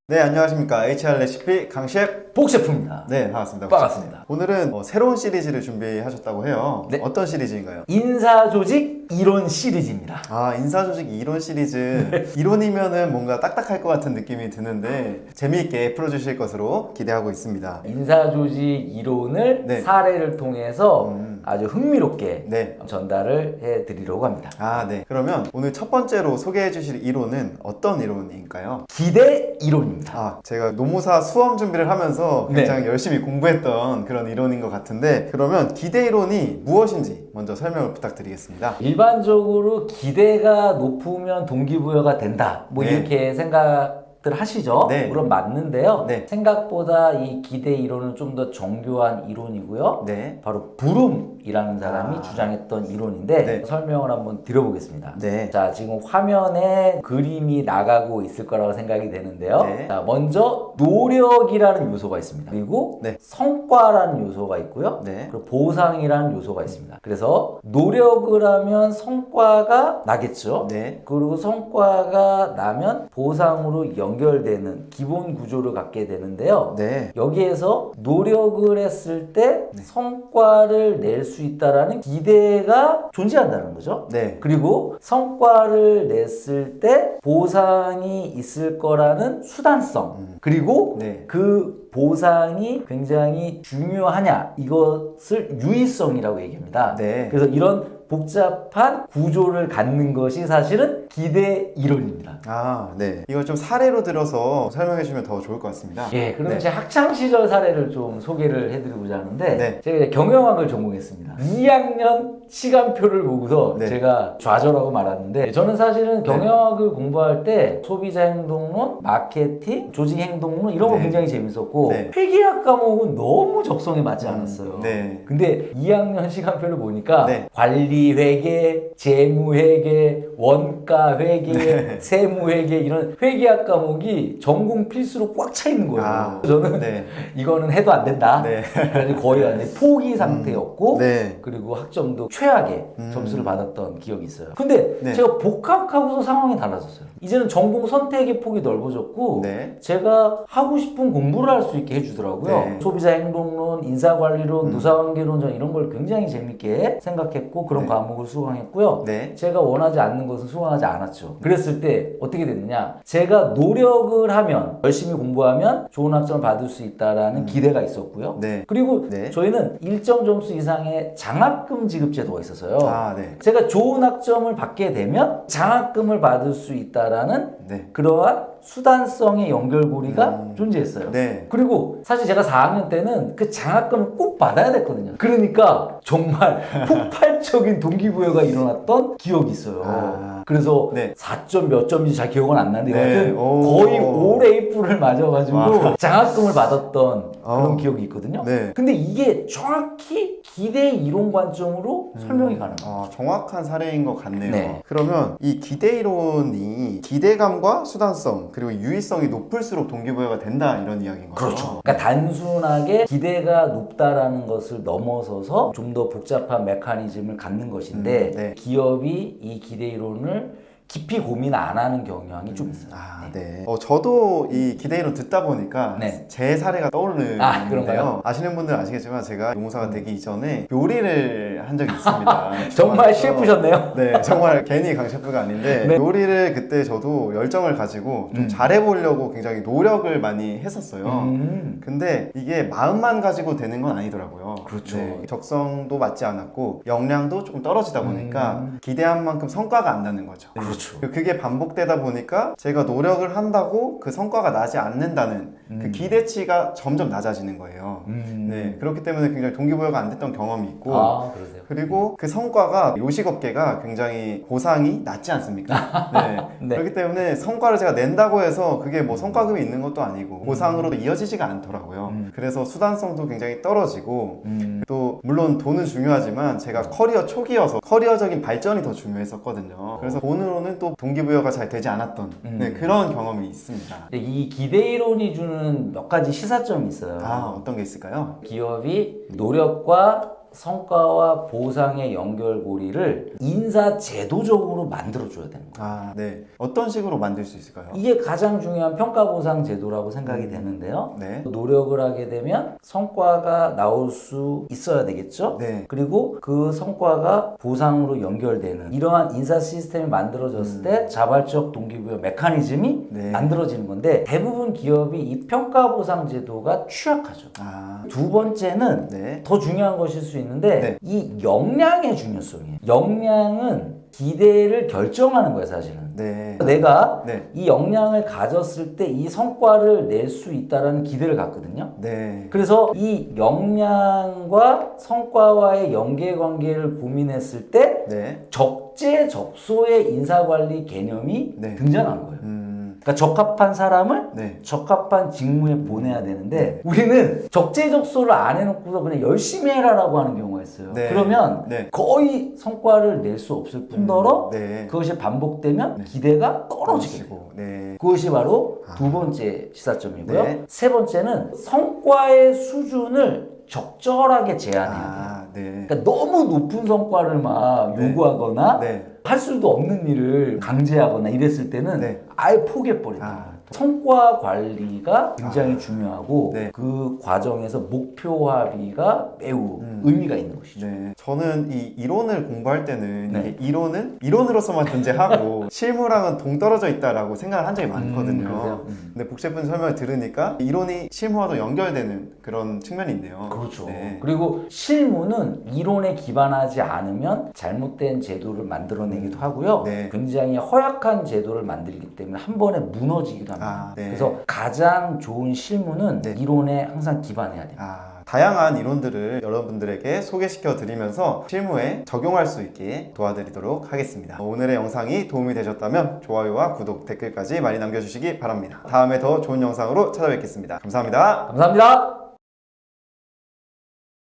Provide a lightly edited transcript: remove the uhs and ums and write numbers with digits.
네, 안녕하십니까. HR 레시피 강셰프 복셰프입니다. 네, 반갑습니다. 반갑습니다. 오늘은 새로운 시리즈를 준비하셨다고 해요. 네. 어떤 시리즈인가요? 인사조직 이론 시리즈입니다. 아, 인사조직 이론 시리즈. 이론이면은 뭔가 딱딱할 것 같은 느낌이 드는데 재미있게 풀어주실 것으로 기대하고 있습니다. 인사조직 이론을 네. 사례를 통해서 아주 흥미롭게 네. 전달을 해드리려고 합니다. 아, 네. 그러면 오늘 첫 번째로 소개해 주실 이론은 어떤 이론일까요? 기대 이론입니다. 아, 제가 노무사 수험 준비를 하면서 굉장히 열심히 공부했던 그런 이론인 것 같은데, 그러면 기대 이론이 무엇인지 먼저 설명을 부탁드리겠습니다. 일반적으로 기대가 높으면 동기부여가 된다. 뭐 네. 이렇게 생각들 하시죠? 네. 물론 맞는데요. 네. 생각보다 이 기대 이론은 좀 더 정교한 이론이고요. 네. 바로 브룸이라는 사람이 주장했던 이론인데 네. 설명을 한번 드려보겠습니다. 네. 자, 지금 화면에 그림이 나가고 있을 거라고 생각이 되는데요. 네. 자, 먼저 노력이라는 요소가 있습니다. 그리고 네. 성과라는 요소가 있고요. 네. 그리고 보상이라는 요소가 있습니다. 그래서 노력을 하면 성과가 나겠죠. 네. 그리고 성과가 나면 보상으로 연결되는 기본 구조를 갖게 되는데요. 네. 여기에서 노력을 했을 때 성과를 낼 수 있다라는 기대가 존재한다는 거죠. 네. 그리고 성과를 냈을 때 보상이 있을 거라는 수단성, 그리고 네. 그 보상이 굉장히 중요하냐, 이것을 유의성이라고 얘기합니다. 네. 그래서 이런 복잡한 구조를 갖는 것이 사실은 기대 이론입니다. 아, 네. 이걸 좀 사례로 들어서 설명해 주시면 더 좋을 것 같습니다. 예, 그럼 네. 제 학창 시절 사례를 좀 소개를 해드리고자 하는데, 네. 제가 이제 경영학을 전공했습니다. 2학년 시간표를 보고서 네. 제가 좌절하고 말았는데, 저는 사실은 경영학을 공부할 때 소비자 행동론, 마케팅, 조직 행동론 이런 거 네. 굉장히 재밌었고, 네. 회계학 과목은 너무 적성에 맞지 않았어요. 네. 근데 2학년 시간표를 보니까 네. 관리 회계, 재무 회계, 원가 회계, 세무 회계 이런 회계학 과목이 전공 필수로 꽉 차 있는 거예요. 아, 저는 네. 이거는 해도 안 된다. 네. 그래서 거의 완전 포기 상태였고, 네. 그리고 학점도 최악의 점수를 받았던 기억이 있어요. 근데 네. 제가 복학하고서 상황이 달라졌어요. 이제는 전공 선택의 폭이 넓어졌고, 네. 제가 하고 싶은 공부를 할 수 있게 해주더라고요. 네. 소비자 행동론, 인사관리론, 노사관계론, 저는 이런 걸 굉장히 재밌게 생각했고 그런 네. 과목을 수강했고요. 네. 제가 원하지 않는 것은 수강하지 않았죠. 그랬을 때 어떻게 됐느냐? 제가 노력을 하면, 열심히 공부하면 좋은 학점을 받을 수 있다라는 기대가 있었고요. 네. 그리고 네. 저희는 일정 점수 이상의 장학금 지급 제도가 있었어요. 아, 네. 제가 좋은 학점을 받게 되면 장학금을 받을 수 있다라는 네. 그러한 수단성의 연결고리가 존재했어요. 네. 그리고 사실 제가 4학년 때는 그 장학금을 꼭 받아야 됐거든요. 그러니까 정말 폭발적인 동기부여가 일어났던 기억이 있어요. 아. 그래서 네. 4점 몇 점인지 잘 기억은 안 나는데 네. 여하튼 오. 거의 올레이프를 맞아가지고 와. 장학금을 받았던 그런 어. 기억이 있거든요. 네. 근데 이게 정확히 기대 이론 관점으로 설명이 가능합니다. 아, 정확한 사례인 것 같네요. 네. 그러면 이 기대 이론이 기대감과 수단성 그리고 유의성이 높을수록 동기부여가 된다 이런 이야기인 거죠. 그렇죠. 그러니까 단순하게 기대가 높다라는 것을 넘어서서 좀 더 복잡한 메커니즘을 갖는 것인데 네. 기업이 이 기대 이론을 깊이 고민 안 하는 경향이 좀 있어요. 아, 네. 저도 이 기대 이론 듣다 보니까 네. 제 사례가 떠오르는데요. 아, 그런가요? 아시는 분들은 아시겠지만 제가 노무사가 되기 이전에 요리를 한 적이 있습니다. 정말 중학교. 셰프셨네요. 네, 정말 괜히 강셰프가 아닌데 네. 요리를 그때 저도 열정을 가지고 좀 잘해보려고 굉장히 노력을 많이 했었어요. 근데 이게 마음만 가지고 되는 건 아니더라고요. 그렇죠. 네, 적성도 맞지 않았고 역량도 조금 떨어지다 보니까 기대한 만큼 성과가 안 나는 거죠. 그렇죠. 그게 반복되다 보니까 제가 노력을 한다고 그 성과가 나지 않는다는 그 기대치가 점점 낮아지는 거예요. 네, 그렇기 때문에 굉장히 동기부여가 안 됐던 경험이 있고 아, 그러세요? 그리고 그 성과가 요식업계가 굉장히 보상이 낮지 않습니까? 네. 네. 그렇기 때문에 성과를 제가 낸다고 해서 그게 뭐 성과급이 있는 것도 아니고 보상으로도 이어지지가 않더라고요. 그래서 수단성도 굉장히 떨어지고 또 물론 돈은 중요하지만 제가 커리어 초기여서 커리어적인 발전이 더 중요했었거든요. 그래서 돈으로는 또 동기부여가 잘 되지 않았던 네, 그런 경험이 있습니다. 이 기대 이론이 주는 몇 가지 시사점이 있어요. 아, 어떤 게 있을까요? 기업이 노력과 성과와 보상의 연결고리를 인사 제도적으로 만들어줘야 되는 거예요. 아, 네. 어떤 식으로 만들 수 있을까요? 이게 가장 중요한 평가보상 제도라고 생각이 되는데요. 네. 노력을 하게 되면 성과가 나올 수 있어야 되겠죠. 네. 그리고 그 성과가 보상으로 연결되는 이러한 인사 시스템이 만들어졌을 때 자발적 동기부여 메커니즘이 네. 만들어지는 건데 대부분 기업이 이 평가보상 제도가 취약하죠. 아, 두 번째는 네. 더 중요한 것일 수 있는데 네. 이 역량의 중요성이에요. 역량은 기대를 결정하는 거예요, 사실은. 네. 내가 네. 이 역량을 가졌을 때 이 성과를 낼 수 있다는 기대를 갖거든요. 네. 그래서 이 역량과 성과와의 연계관계를 고민했을 때 네. 적재적소의 인사관리 개념이 네. 등장한 거예요. 그러니까 적합한 사람을 네. 적합한 직무에 보내야 되는데 우리는 적재적소를 안 해놓고서 그냥 열심히 해라라고 하는 경우가 있어요. 네. 그러면 네. 거의 성과를 낼 수 없을 뿐더러 네. 그것이 반복되면 기대가 떨어지게 돼요. 네. 그것이 바로 두 번째 시사점이고요. 네. 세 번째는 성과의 수준을 적절하게 제한해야 돼요. 아, 네. 그러니까 너무 높은 성과를 막 네. 요구하거나 네. 할 수도 없는 일을 강제하거나 이랬을 때는 네. 아예 포기해버린다. 아. 성과 관리가 굉장히 중요하고 네. 그 과정에서 목표 합의가 매우 의미가 있는 것이죠. 네. 저는 이 이론을 공부할 때는 네. 이게 이론은 이론으로서만 존재하고 실무랑은 동떨어져 있다라고 생각을 한 적이 많거든요. 그러세요? 근데 복셰프님 설명을 들으니까 이론이 실무와도 연결되는 그런 측면이 있네요. 그렇죠. 네. 그리고 실무는 이론에 기반하지 않으면 잘못된 제도를 만들어내기도 하고요. 네. 굉장히 허약한 제도를 만들기 때문에 한 번에 무너지기도 합니다. 아, 네. 그래서 가장 좋은 실무는 네. 이론에 항상 기반해야 됩니다. 아, 다양한 이론들을 여러분들에게 소개시켜 드리면서 실무에 적용할 수 있게 도와드리도록 하겠습니다. 오늘의 영상이 도움이 되셨다면 좋아요와 구독, 댓글까지 많이 남겨주시기 바랍니다. 다음에 더 좋은 영상으로 찾아뵙겠습니다. 감사합니다. 감사합니다.